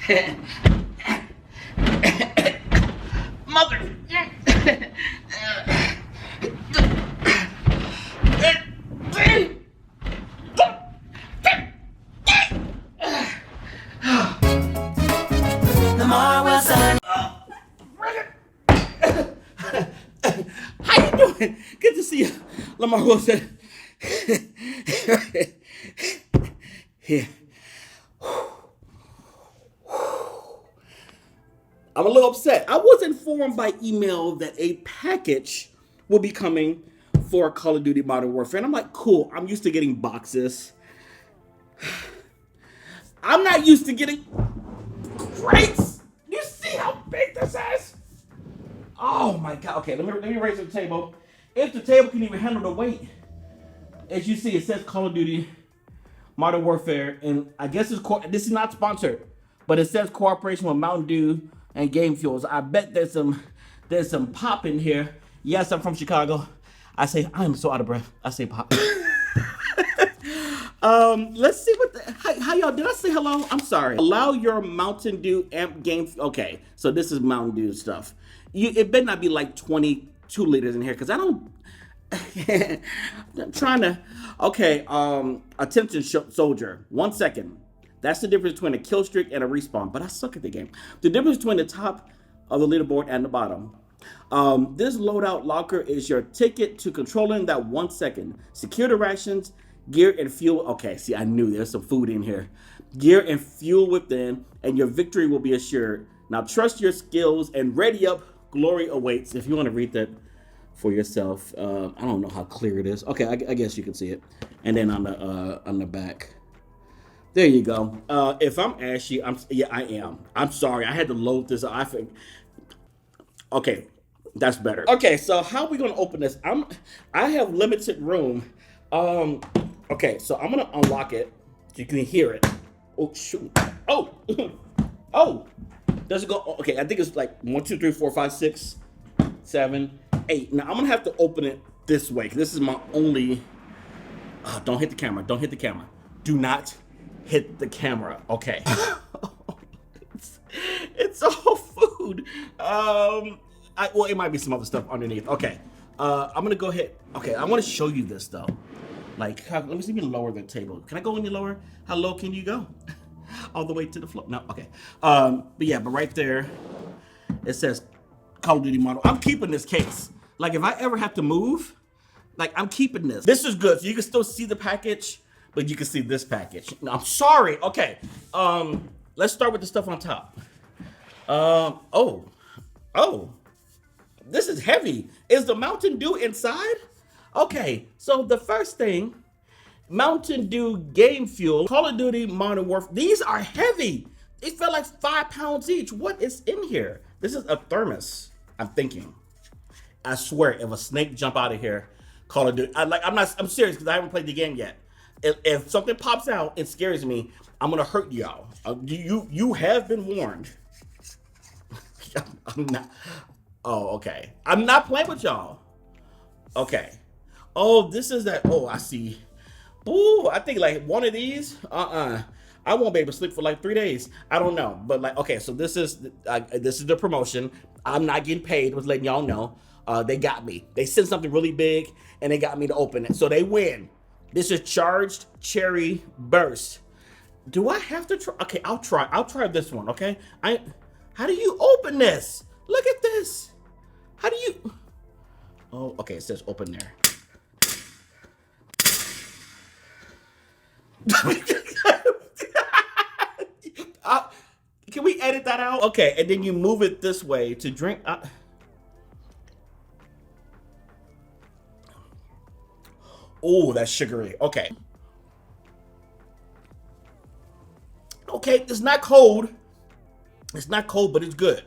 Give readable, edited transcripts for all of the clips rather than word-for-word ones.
Mother. Lamarr Wilson. How you doing? Good to see you, Lamarr Wilson. Here. I'm a little upset. I was informed by email that a package will be coming for Call of Duty Modern Warfare. And I'm like, cool. I'm used to getting boxes. I'm not used to getting crates. You see how big this is? Oh my God. Okay, let me raise the table. If the table can even handle the weight. As you see, it says Call of Duty Modern Warfare. And I guess this is not sponsored, but it says cooperation with Mountain Dew and Game Fuels. I bet there's some pop in here. Yes, I'm from Chicago. I say I'm so out of breath. I say pop. Let's see how y'all, did I say hello? I'm sorry. Allow your Mountain Dew amp game. Okay, so this is Mountain Dew stuff. It better not be like 22 liters in here, because I don't. I'm trying to. Okay, attention soldier. 1 second. That's the difference between a kill streak and a respawn. But I suck at the game. The difference between the top of the leaderboard and the bottom. This loadout locker is your ticket to controlling that 1 second. Secure the rations, gear and fuel. Okay, see, I knew there's some food in here. Gear and fuel within, and your victory will be assured. Now trust your skills and ready up. Glory awaits. If you want to read that for yourself, I don't know how clear it is. Okay, I guess you can see it. And then on the back. There you go. If I'm ashy, I am. I'm sorry. I had to load this. Okay, that's better. Okay, so how are we gonna open this? I have limited room. Okay, so I'm gonna unlock it so you can hear it. Oh shoot. Oh, oh. Does it go? Okay, I think it's like 1, 2, 3, 4, 5, 6, 7, 8. Now I'm gonna have to open it this way, because this is my only. Don't hit the camera. Don't hit the camera. Do not hit the camera. Okay. it's all food. Well, it might be some other stuff underneath. Okay. I'm gonna go ahead. Okay, I want to show you this though. Like, let me see me lower the table. Can I go any lower? How low can you go? All the way to the floor? No. Okay. But right there, it says Call of Duty model. I'm keeping this case. Like, if I ever have to move, like, I'm keeping this. This is good. So you can still see the package, but you can see this package. No, I'm sorry. Okay. Let's start with the stuff on top. Oh. This is heavy. Is the Mountain Dew inside? Okay. So the first thing, Mountain Dew Game Fuel, Call of Duty Modern Warfare. These are heavy. They feel like 5 pounds each. What is in here? This is a thermos, I'm thinking. I swear, if a snake jump out of here, Call of Duty. I'm serious, because I haven't played the game yet. If something pops out, it scares me. I'm gonna hurt y'all. You have been warned. I'm not. Oh, okay. I'm not playing with y'all. Okay. Oh, this is that. Oh, I see. Ooh, I think like one of these. I won't be able to sleep for like 3 days. I don't know, but like, okay. So this is the promotion. I'm not getting paid. I was letting y'all know. They got me. They sent something really big, and they got me to open it. So they win. This is Charged Cherry Burst. Do I have to try? Okay, I'll try. I'll try this one. Okay. How do you open this? Look at this. How do you? Oh, okay. It says open there. Can we edit that out? Okay, and then you move it this way to drink. Oh, that's sugary. Okay. Okay, it's not cold. It's not cold, but it's good.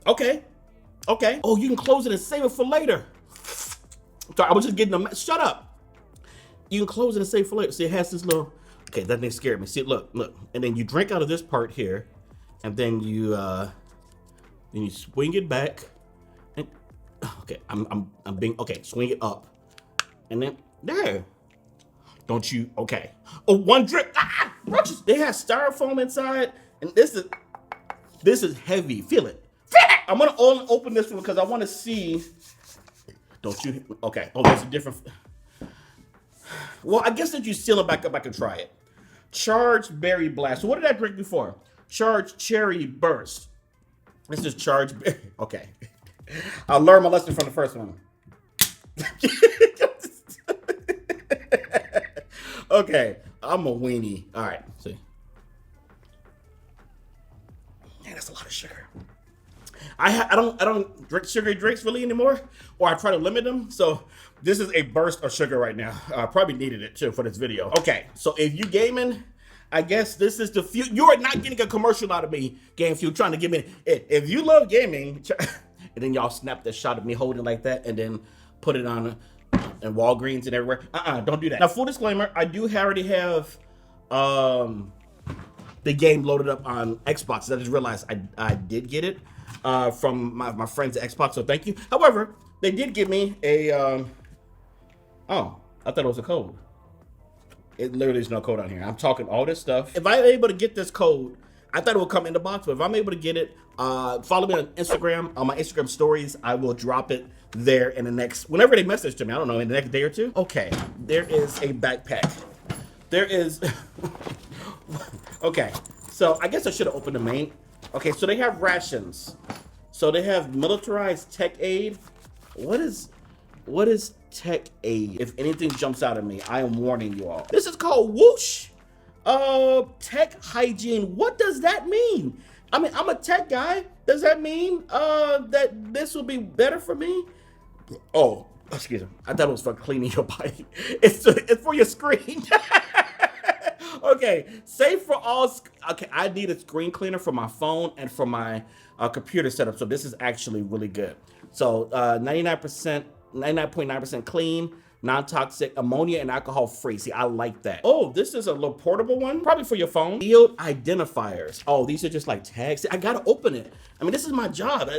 Okay. Okay. Oh, you can close it and save it for later. Sorry, I was just getting them. Shut up. You can close it and save it for later. See, it has this little. Okay, that thing scared me. See, look. And then you drink out of this part here, and then you swing it back. And okay, I'm being okay. Swing it up, and then there. Don't you? Okay. Oh, one drink. Ah, roaches. They have styrofoam inside, and this is. This is heavy. Feel it. Feel it. I'm gonna open this one because I want to see. Don't you? Okay. Oh, there's a different. Well, I guess since you seal it back up, I can try it. Charged Berry Blast. So what did I drink before? Charged Cherry Burst. This is Charged Berry. Okay. I learned my lesson from the first one. Okay. I'm a weenie. All right. See. Man, that's a lot of sugar. I don't drink sugary drinks really anymore, or I try to limit them. So this is a burst of sugar right now. I probably needed it too for this video. Okay, so if you gaming, I guess this is the few. You are not getting a commercial out of me, Game Fuel, trying to give me. If you love gaming, and then y'all snap the shot of me holding like that, and then put it on in Walgreens and everywhere. Don't do that. Now, full disclaimer, I do already have the game loaded up on Xbox. I just realized I did get it from my friends at Xbox, so thank you. However, they did give me a, oh, I thought it was a code. It literally is no code on here. I'm talking all this stuff. If I'm able to get this code, I thought it would come in the box, but if I'm able to get it, follow me on Instagram, on my Instagram stories. I will drop it there in the next, whenever they message to me, I don't know, in the next day or two. Okay, there is a backpack. There is, okay, so I guess I should have opened the main. Okay, so they have rations. So they have militarized tech aid. What is tech aid? If anything jumps out at me, I am warning you all. This is called Whoosh. Tech hygiene. What does that mean? I mean, I'm a tech guy. Does that mean that this will be better for me? Oh, excuse me. I thought it was for cleaning your body. It's for your screen. Okay, safe for all. Okay, I need a screen cleaner for my phone and for my computer setup. So this is actually really good. So 99.9% clean, non-toxic, ammonia and alcohol free. See, I like that. Oh, this is a little portable one, probably for your phone. Field identifiers. Oh, these are just like tags. See, I gotta open it. I mean, this is my job.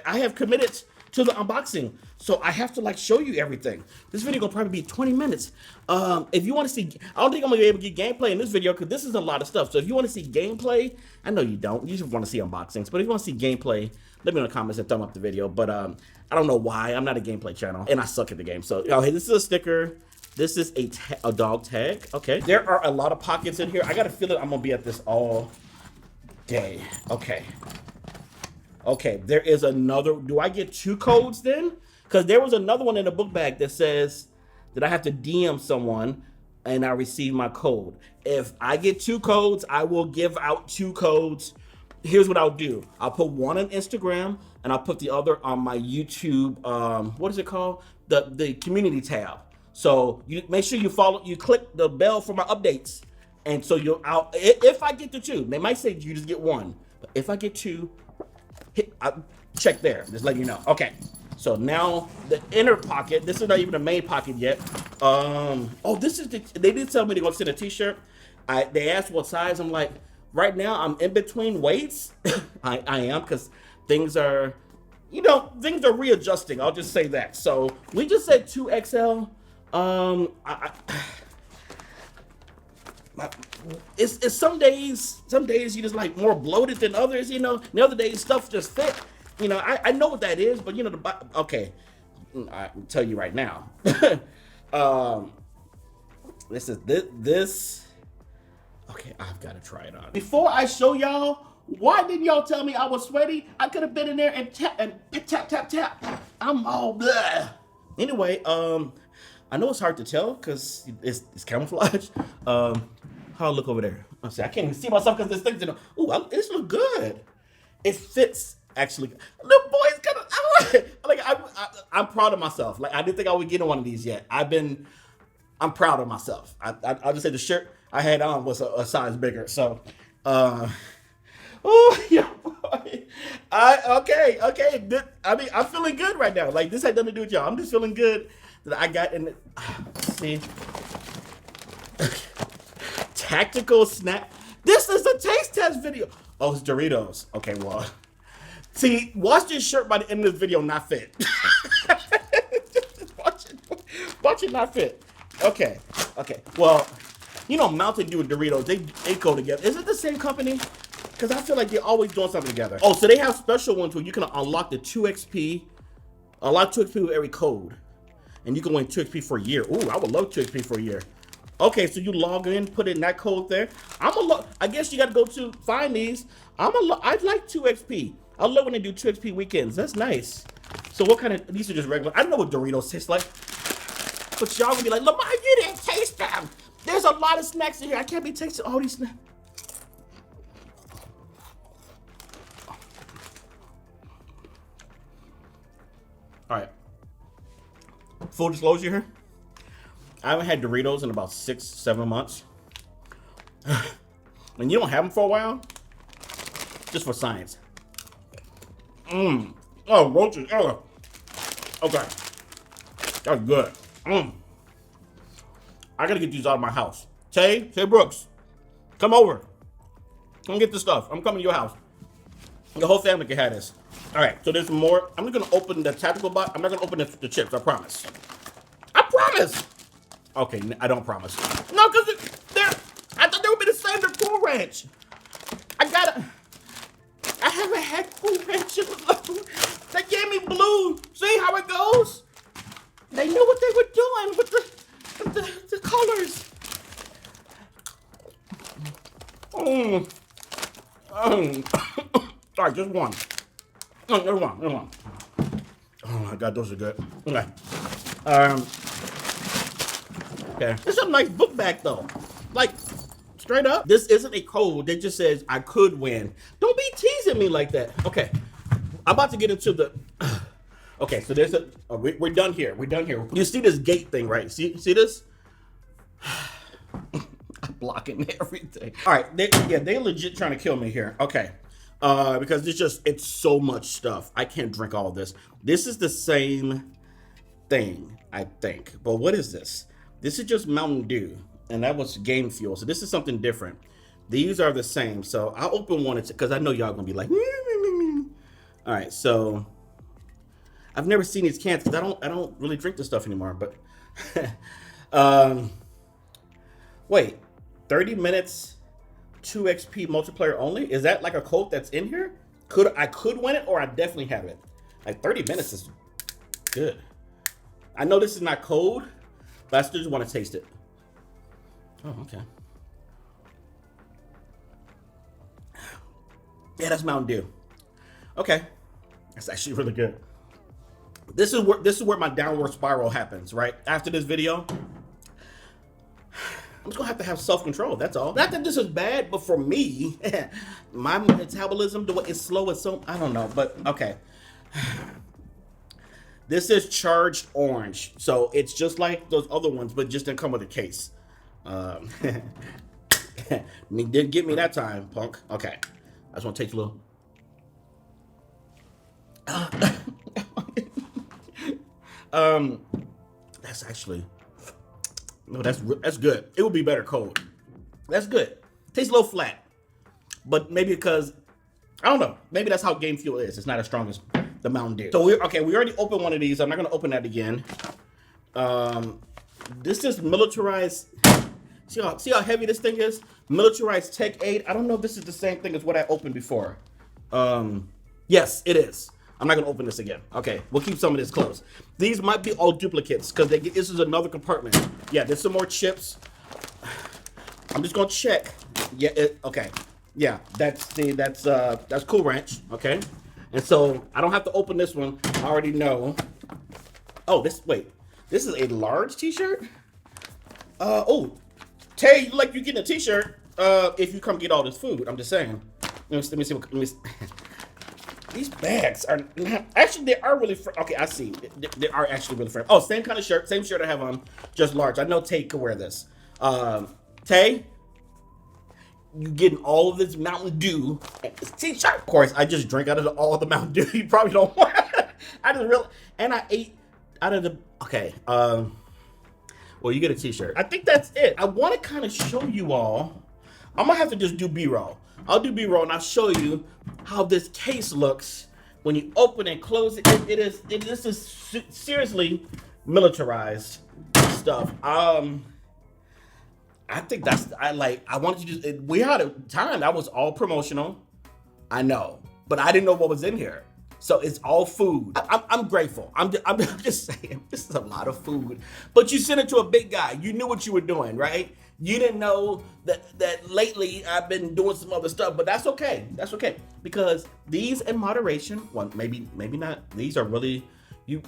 I have committed to the unboxing, so I have to like show you everything. This video gonna probably be 20 minutes. If you want to see, I don't think I'm gonna be able to get gameplay in this video because this is a lot of stuff. So if you want to see gameplay, I know you don't. You just want to see unboxings. But if you want to see gameplay, let me know in the comments and thumb up the video. But I don't know why. I'm not a gameplay channel, and I suck at the game. So hey, this is a sticker. This is a dog tag. Okay. There are a lot of pockets in here. I got a feeling I'm gonna be at this all day. Okay. Okay, there is another. Do I get 2 codes then? Because there was another one in the book bag that says that I have to DM someone and I receive my code. If I get 2 codes, I will give out 2 codes. Here's what I'll do. I'll put one on Instagram and I'll put the other on my YouTube, what is it called? The community tab. So you make sure you click the bell for my updates. And so if I get the 2, they might say you just get 1. But if I get 2, check there, just letting you know. Okay, so now the inner pocket. This is not even the main pocket yet. Oh, this is they did tell me they're gonna send a t-shirt. They asked what size. I'm like, right now I'm in between weights. I am, because things are readjusting. I'll just say that. So we just said 2XL. It's some days you just like more bloated than others, you know. The other days stuff just fit, you know. I know what that is, but you know okay, I'll tell you right now. This is this. Okay, I've got to try it on. Before I show y'all, why didn't y'all tell me I was sweaty? I could have been in there and tap. I'm all blah. Anyway, I know it's hard to tell because it's camouflage. How I look over there? I can't even see myself because this thing's in. Ooh, this looks good. It fits actually. The boy's I'm proud of myself. Like I didn't think I would get on one of these yet. I'm proud of myself. I'll just say the shirt I had on was a size bigger. So, oh yeah, boy. Okay. I mean, I'm feeling good right now. Like this had nothing to do with y'all. I'm just feeling good that I got in. See. Tactical snack. This is a taste test video. Oh, it's Doritos. Okay, well. See, watch this shirt by the end of this video not fit. watch it not fit. Okay. Well, you know Mountain Dew and Doritos, they go together. Is it the same company? Because I feel like they're always doing something together. Oh, so they have special ones where you can unlock the 2 XP, unlock 2 XP with every code. And you can win 2 XP for a year. Ooh, I would love 2 XP for a year. Okay, so you log in, put in that code there. I guess you got to go to find these. I'd like 2 XP. I love when they do 2 XP weekends. That's nice. So what kind of, these are just regular. I don't know what Doritos taste like. But y'all gonna be like, Lamarr, you didn't taste them. There's a lot of snacks in here. I can't be tasting all these snacks. All right. Full disclosure here. I haven't had Doritos in about 6-7 months. And you don't have them for a while, just for science. Oh, roaches. Oh. Okay. That's good. I gotta get these out of my house. Tay Brooks, come over. Come get this stuff. I'm coming to your house. The whole family can have this. All right, so there's more. I'm not gonna open the tactical box. I'm not gonna open the chips, I promise. I promise. Okay, I don't promise. No, because I thought they would be the same. They're Cool Ranch. I haven't had Cool Ranch in They gave me blue. See how it goes? They knew what they were doing with the colors. All right, just one. No, there's one. Oh my God, those are good. Okay. Okay. It's a nice book bag though. Like, straight up, this isn't a code that just says I could win. Don't be teasing me like that. Okay. I'm about to get into the. Okay, so there's we're done here. We're done here. You see this gate thing, right? See this? I'm blocking everything. All right, they legit trying to kill me here. Okay, because it's so much stuff. I can't drink all of this. This is the same thing, I think. But what is this? This is just Mountain Dew, and that was Game Fuel. So this is something different. These are the same. So I'll open one because I know y'all gonna be like, all right. So I've never seen these cans because I don't really drink this stuff anymore. But wait, 30 minutes, 2 XP multiplayer only. Is that like a code that's in here? I could win it, or I definitely have it. Like 30 minutes is good. I know this is not code, but I still just want to taste it. Oh, okay. Yeah, that's Mountain Dew. Okay, that's actually really good. This is where my downward spiral happens, right? After this video, I'm just gonna have self-control. That's all. Not that this is bad, but for me, my metabolism, the way it's slow, it's so I don't know, but okay. This is charged orange, so it's just like those other ones, but just didn't come with a case. Didn't get me that time, punk. Okay, I just want to take a little. That's actually no, that's good. It would be better cold. That's good. Tastes a little flat, but maybe because I don't know. Maybe that's how Game Fuel is. It's not as strong as the Mountain Dew. So we already opened one of these. I'm not gonna open that again. This is militarized. See how heavy this thing is? Militarized Tech Aid. I don't know if this is the same thing as what I opened before. Yes, it is. I'm not gonna open this again. Okay, we'll keep some of this closed. These might be all duplicates because this is another compartment. Yeah, there's some more chips. I'm just gonna check. Yeah, okay. Yeah, that's Cool Ranch. Okay, and so I don't have to open this one. I already know. Oh, this is a large T-shirt. Oh, Tay, you getting a T-shirt? If you come get all this food, I'm just saying. Let me see. These bags are actually they are really okay. I see they are actually really fresh. Oh, same kind of shirt, same shirt I have on, just large. I know Tay could wear this. Tay, you getting all of this Mountain Dew T-shirt? Of course, I just drank out of all the Mountain Dew. You probably don't want. I just really and I ate out of the. Okay. Well, you get a T-shirt. I think that's it. I want to kind of show you all. I'm gonna have to just do B-roll. I'll do B-roll and I'll show you how this case looks when you open and close it. This is seriously militarized stuff. I think I wanted to just, we had a time that was all promotional. I know, but I didn't know what was in here. So it's all food. I'm grateful. I'm just saying, this is a lot of food. But you sent it to a big guy. You knew what you were doing, right? You didn't know that lately I've been doing some other stuff, but that's okay. That's okay. Because these in moderation, well, maybe not. These are really, you,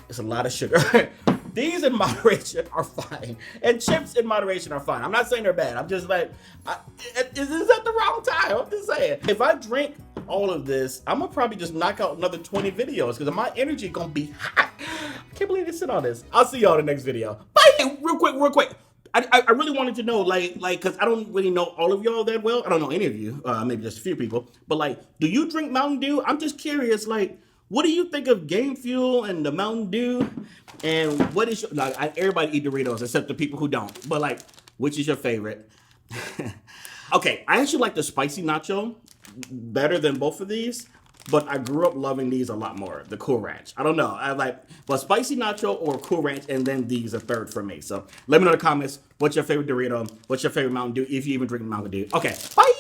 it's a lot of sugar. These in moderation are fine. And chips in moderation are fine. I'm not saying they're bad. I'm just like, is this at the wrong time? I'm just saying. If I drink all of this, I'm gonna probably just knock out another 20 videos because my energy gonna be hot. I can't believe they sit on this. I'll see y'all in the next video. Bye! Real quick. I really wanted to know, like, because I don't really know all of y'all that well. I don't know any of you, maybe just a few people. But, like, do you drink Mountain Dew? I'm just curious, like, what do you think of Game Fuel and the Mountain Dew? And what is your, like, everybody eat Doritos except the people who don't. But, like, which is your favorite? Okay, I actually like the spicy nacho better than both of these. But I grew up loving these a lot more. The Cool Ranch. I don't know. I like, but spicy nacho or Cool Ranch, and then these a third for me. So let me know in the comments, what's your favorite Dorito? What's your favorite Mountain Dew? If you even drink Mountain Dew. Okay, bye.